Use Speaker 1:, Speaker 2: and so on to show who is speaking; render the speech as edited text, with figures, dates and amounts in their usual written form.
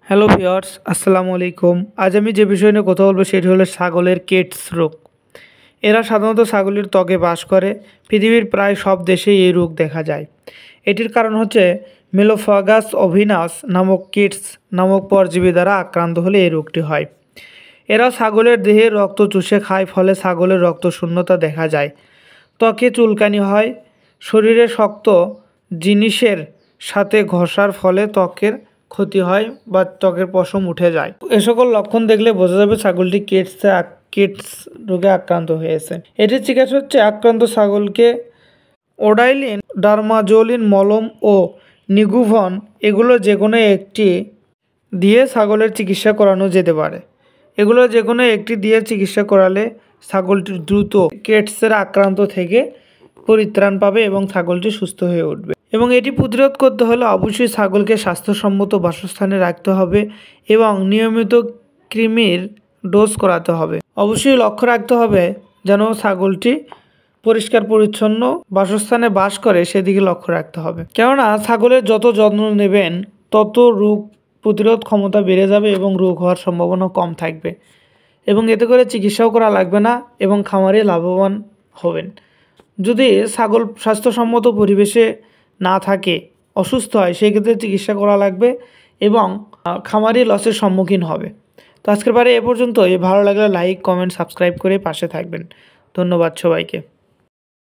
Speaker 1: Hello viewers, আসসালামু আলাইকুম। আজ আমি যে বিষয় নিয়ে কথা বলবো সেটি হলো ছাগলের কেটস রোগ। এরা সাধারণত ছাগলের ত্বকে বাস করে। পৃথিবীর প্রায় সব দেশেই এই রোগ দেখা যায়। এটির কারণ হচ্ছে মেলোফাগাস অভিনাস নামক কিটস নামক পরজীবী দ্বারা আক্রান্ত হলে এই রোগটি হয়। এরা ছাগলের দেহে রক্ত চুষে খায়, ফলে ছাগলের রক্ত শূন্যতা দেখা যায়। ত্বকে চুলকানি হয়, শরীরে শক্ত জিনিসের সাথে ঘষার ফলে ত্বকের ক্ষতি হয় বা ত্বকের পশম উঠে যায়। এ সকল লক্ষণ দেখলে বোঝা যাবে ছাগলটি কিটস রোগে আক্রান্ত হয়েছে। এটির চিকিৎসা হচ্ছে আক্রান্ত ছাগলকে ওডাইলিন, ডার্মাজোলিন মলম ও নিগুভন এগুলো যে কোনো একটি দিয়ে ছাগলের চিকিৎসা করানো যেতে পারে। এগুলো যে কোনো একটি দিয়ে চিকিৎসা করালে ছাগলটি দ্রুত কেটসের আক্রান্ত থেকে পরিত্রাণ পাবে এবং ছাগলটি সুস্থ হয়ে উঠবে। এবং এটি প্রতিরোধ করতে হলে অবশ্যই ছাগলকে স্বাস্থ্যসম্মত বাসস্থানে রাখতে হবে এবং নিয়মিত কৃমির ডোজ করাতে হবে। অবশ্যই লক্ষ্য রাখতে হবে যেন ছাগলটি পরিষ্কার পরিচ্ছন্ন বাসস্থানে বাস করে, সেদিকে লক্ষ্য রাখতে হবে। কেননা ছাগলের যত যত্ন নেবেন তত রোগ প্রতিরোধ ক্ষমতা বেড়ে যাবে এবং রোগ হওয়ার সম্ভাবনা কম থাকবে, এবং এতে করে চিকিৎসাও করা লাগবে না এবং খামারে লাভবান হবেন। যদি ছাগল স্বাস্থ্যসম্মত পরিবেশে না থাকে, অসুস্থ হয়, সেই ক্ষেত্রে চিকিৎসা করা লাগবে এবং খামারি লসের সম্মুখীন হবে। তো আজকের বারে এ পর্যন্তই। ভালো লাগলে লাইক, কমেন্ট, সাবস্ক্রাইব করে পাশে থাকবেন। ধন্যবাদ সবাইকে।